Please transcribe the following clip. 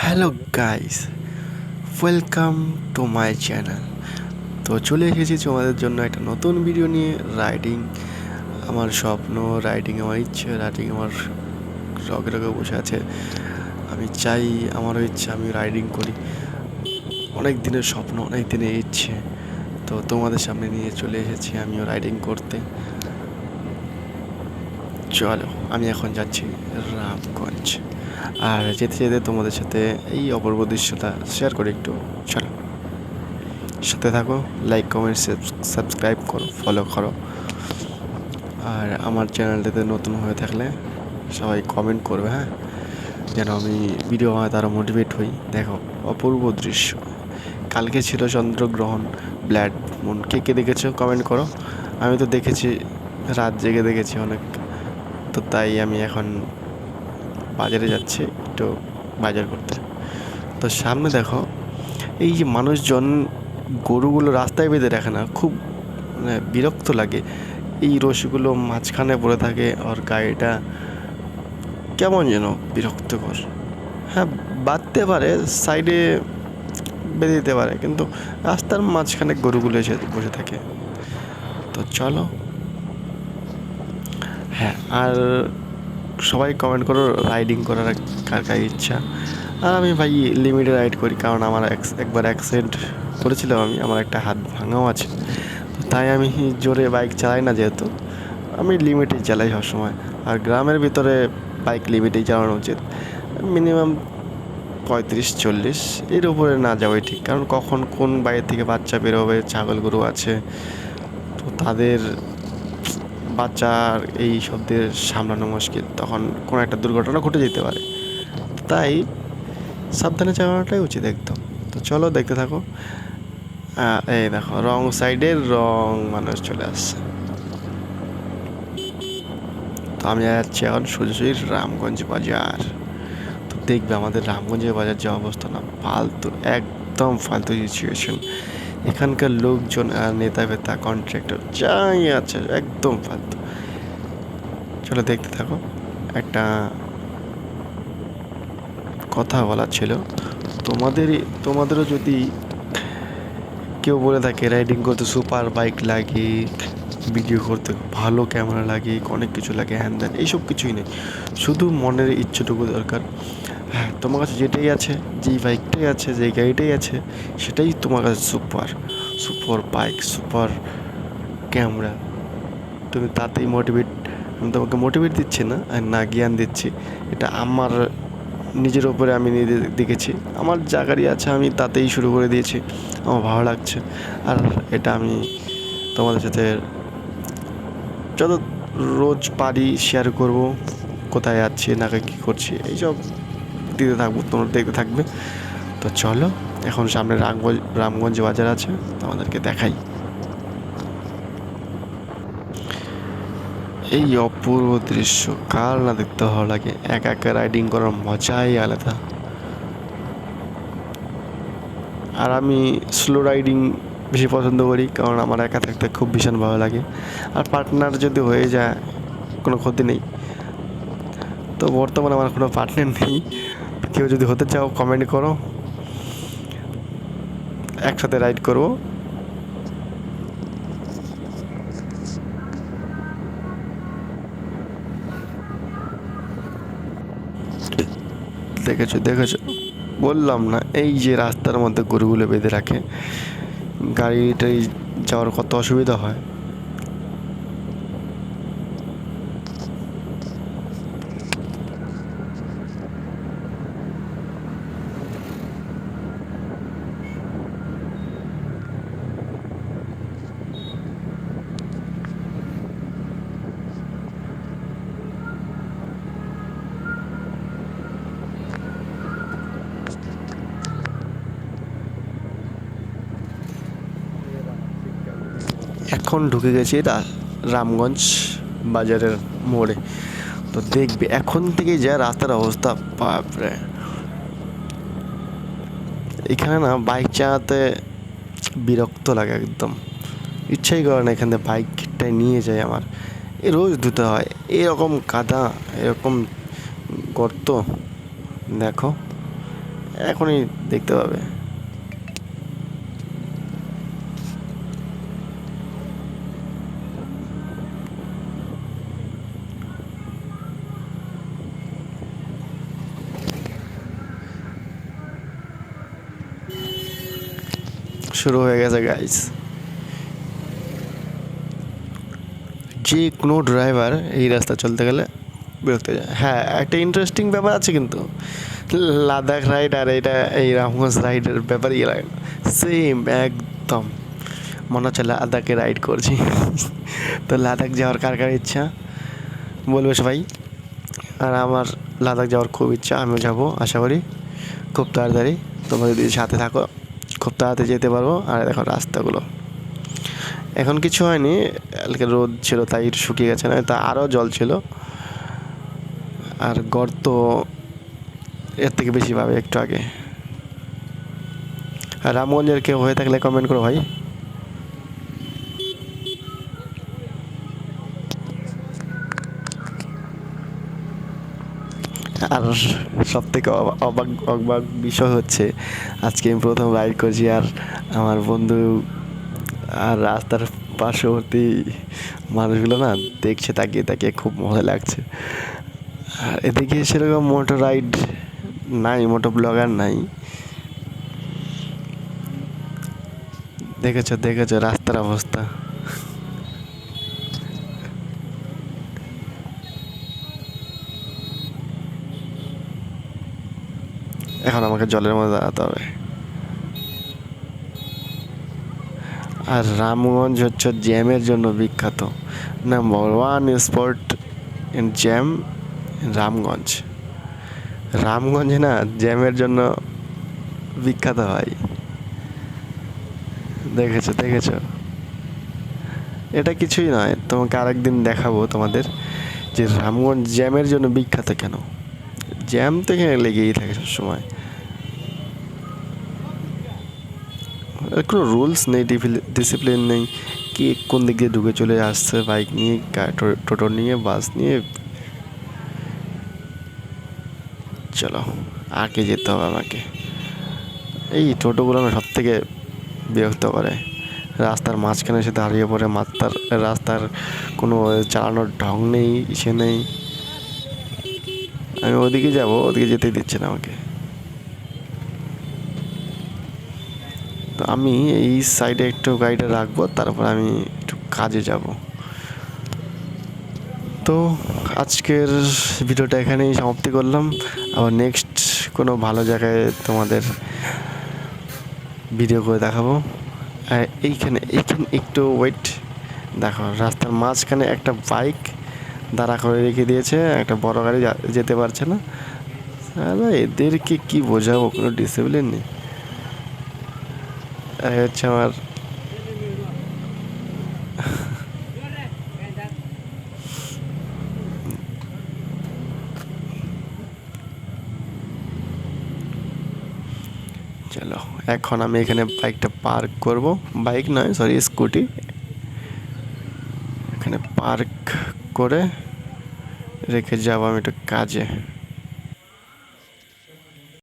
Hello guys, welcome to my channel. তো চলে এসেছি তোমাদের জন্য একটা নতুন ভিডিও নিয়ে। রাইডিং আমার স্বপ্ন, রাইডিং আমার ইচ্ছে, রাইডিং আমার রগে রগে বসে আছে। আমি চাই, আমারও ইচ্ছা আমি রাইডিং করি। অনেক দিনের স্বপ্ন, অনেক দিনের ইচ্ছে, তো তোমাদের সামনে নিয়ে চলে এসেছি আমিও রাইডিং করতে। চলো, আমি এখন যাচ্ছি রামগঞ্জ, আর যেতে যেতে তোমাদের সাথে এই অপূর্ব দৃশ্যটা শেয়ার করি একটু। চলো, সাথে থাকো, লাইক কমেন্ট সাবস্ক্রাইব করো, ফলো করো। আর আমার চ্যানেলটাতে নতুন হয়ে থাকলে সবাই কমেন্ট করবে, হ্যাঁ, যেন আমি ভিডিও বানাতে আরও মোটিভেট হই। দেখো, অপূর্ব দৃশ্য। কালকে ছিল চন্দ্রগ্রহণ, ব্লাড মুন। কে কে দেখেছো কমেন্ট করো। আমি তো দেখেছি, রাত জেগে দেখেছি অনেক। তো তাই আমি এখন বাজারে যাচ্ছি একটু বাজার করতে। তো সামনে দেখো, এই যে মানুষজন গরুগুলো রাস্তায় বেঁধে রাখে না, খুব মানে বিরক্ত লাগে। এই রশিগুলো মাঝখানে পড়ে থাকে, আর গাড়িটা কেমন যেন বিরক্তকর। হ্যাঁ, বাঁধতে পারে, সাইডে বেঁধে দিতে পারে, কিন্তু রাস্তার মাঝখানে গরুগুলো এসে বসে থাকে। তো চলো, হ্যাঁ, আর সবাই কমেন্ট করো রাইডিং করার কার কার ইচ্ছা। আর আমি ভাই লিমিটে রাইড করি, কারণ আমার একবার অ্যাক্সিডেন্ট করেছিলাম, আমার একটা হাত ভাঙাও আছে। তো তাই আমি জোরে বাইক চালাই না, যেহেতু আমি লিমিটেই চালাই সবসময়। আর গ্রামের ভিতরে বাইক লিমিটেই চালানো উচিত, মিনিমাম 35-40, এর উপরে না যাওয়াই ঠিক। কারণ কখন কোন বাইরে থেকে বাচ্চা বেরোবে, ছাগল গরু আছে, তো তাদের বাচ্চার এই শব্দের সামলানো মুশকিল, তখন কোনো একটা দুর্ঘটনা ঘটে যেতে পারে। তাই সাবধানে চালানোটাই উচিত একদম। তো চলো, দেখতে থাকো। এই দেখো, রং সাইডের রং মানুষ চলে আসছে। তো আমি যাচ্ছি এখন সোজাসুজি রামগঞ্জ বাজার। তো দেখবে আমাদের রামগঞ্জের বাজার যে অবস্থা, না ফালতু, একদম ফালতু সিচুয়েশন। এখানকার লোকজন আর নেতা ফেতা কন্ট্রাক্টর যাই আছে, একদম ফালতু। চলো, দেখতে থাকো। একটা কথা বলার ছিল, তোমাদেরও যদি কেউ বলে থাকে রাইডিং করতে সুপার বাইক লাগে, ভিডিও করতে ভালো ক্যামেরা লাগে, অনেক কিছু লাগে, হ্যান ত্যান, এইসব কিছুই নেই। শুধু মনের ইচ্ছেটুকু দরকার। হ্যাঁ, তোমার কাছে যেটাই আছে, যেই বাইকটাই আছে, যেই গাড়িটাই আছে, সেটাই তোমার কাছে super. Super bike, super camera, তুমি তাতেই মোটিভেট। আমি তোমাকে মোটিভেট দিচ্ছি না, আর না জ্ঞান দিচ্ছি। এটা আমার নিজের ওপরে আমি নিজে দেখেছি, আমার যা গাড়ি আছে আমি তাতেই শুরু করে দিয়েছি, আমার ভালো লাগছে। আর এটা আমি তোমাদের সাথে যত রোজ পারি শেয়ার করব, কোথায় যাচ্ছি না কী করছি এইসব দিতে থাকবো, তোমরা দেখতে থাকবে। তো চলো, এখন সামনে রামগঞ্জ বাজার আছে, তোমাদেরকে দেখাই। এই অপূর্ব দৃশ্য কার না দেখতে ভালো লাগে, একা একা রাইডিং করার মজাই আলাদা। আর আমি স্লো রাইডিং বেশি পছন্দ করি, কারণ আমার একা থাকতে খুব ভীষণ ভালো লাগে। আর পার্টনার যদি হয়ে যায় কোনো ক্ষতি নেই। তো বর্তমানে আমার কোনো পার্টনার নেই, কেউ যদি হতে চাও কমেন্ট করো, একসাথে রাইড করবো। দেখেছো দেখেছো, বললাম না, এই যে রাস্তার মধ্যে গরুগুলো বেঁধে রাখে, গাড়িটাই যাওয়ার কত অসুবিধা হয়। এখন ঢুকে গেছি রামগঞ্জ বাজারের মোড়ে। তো দেখবে এখন থেকে যা রাস্তার অবস্থা, বাপরে। এখানে না বাইক চালাতে বিরক্ত লাগে একদম, ইচ্ছাই করে না এখান থেকে বাইকটাই নিয়ে যায় আমার। এ রোজ ধুতে হয়, এরকম কাদা, এরকম গর্ত, দেখো এখনই দেখতে পাবে। শুরু হয়ে গেছে গাইস। যে কোনো ড্রাইভার এই রাস্তা চলতে গেলে বিরক্ত যায়। হ্যাঁ, একটা ইন্টারেস্টিং ব্যাপার আছে কিন্তু লাদাখ রাইড আর এটা এই রামগঞ্জ রাইডের ব্যাপারই লাগে সেম একদম। মনে হচ্ছে লাদাখে রাইড করছি। তো লাদাখ যাওয়ার কার কার ইচ্ছা বলবে সবাই। আর আমার লাদাখ যাওয়ার খুব ইচ্ছা, আমিও যাবো আশা করি খুব তাড়াতাড়ি। তোমরা যদি সাথে থাকো খুব তাড়াতাড়ি যেতে পারবো। আর দেখো রাস্তাগুলো এখন কিছু হয়নি, কালকে রোদ ছিল তাই শুকিয়ে গেছে, না তা আরও জল ছিল। আর গর্ত এর থেকে বেশি পাবে একটু আগে। আর রামগঞ্জের কেউ হয়ে থাকলে কমেন্ট করো ভাই। আর সব থেকে অবাক অবাক বিষয় হচ্ছে আজকে আমি প্রথম রাইড করছি আর আমার বন্ধু আর রাস্তার পার্শ্ববর্তী মানুষগুলো না দেখছে তাকিয়ে তাকিয়ে, খুব মজা লাগছে। আর এদিকে সেরকম মোটো রাইড নাই, মোটো ব্লগার নাই। দেখেছো রাস্তার অবস্থা। এখন আমাকে জলের মধ্যে দাঁড়াতে হবে। আর রামগঞ্জ হচ্ছে জ্যামের জন্য বিখ্যাত। Number one spot in jam Ramganj. রামগঞ্জে না জ্যামের জন্য বিখ্যাত হয়। দেখেছো এটা কিছুই নয়, তোমাকে আরেকদিন দেখাবো তোমাদের যে রামগঞ্জ জ্যামের জন্য বিখ্যাত কেন। জ্যাম তো এখানে লেগেই থাকে সবসময়। কোনো রুলস নেই, ডিসিপ্লিন নেই, কি কোন দিক দিয়ে ঢুকে চলে আসছে বাইক নিয়ে, টোটো নিয়ে, বাস নিয়ে। চলো আগে যেতে হবে আমাকে। এই টোটোগুলো না সব থেকে বিরক্ত করে, রাস্তার মাঝখানে এসে দাঁড়িয়ে পড়ে। রাস্তার কোনো চালানোর ঢং নেই, ইসে নেই। আমি ওদিকে যাবো, ওদিকে যেতেই দিচ্ছে না আমাকে। তো আমি এই সাইডে একটু গাড়িটা রাখবো, তারপর আমি একটু কাজে যাব। তো আজকের ভিডিওটা এখানেই সমাপ্তি করলাম। আবার নেক্সট কোনো ভালো জায়গায় তোমাদের ভিডিও করে দেখাবো। এইখানে একটু ওয়েট। দেখো রাস্তার মাঝখানে একটা বাইক দাঁড়া করে রেখে দিয়েছে, একটা বড় গাড়ি যেতে পারছে না। এদেরকে কি বোঝাবো, কোনো ডিসিপ্লিন নেই। হচ্ছে আমার চলো এখন আমি এখানে বাইকটা পার্ক করব। বাইক নয়, সরি, স্কুটি এখানে পার্ক করে রেখে যাবো আমি একটু কাজে।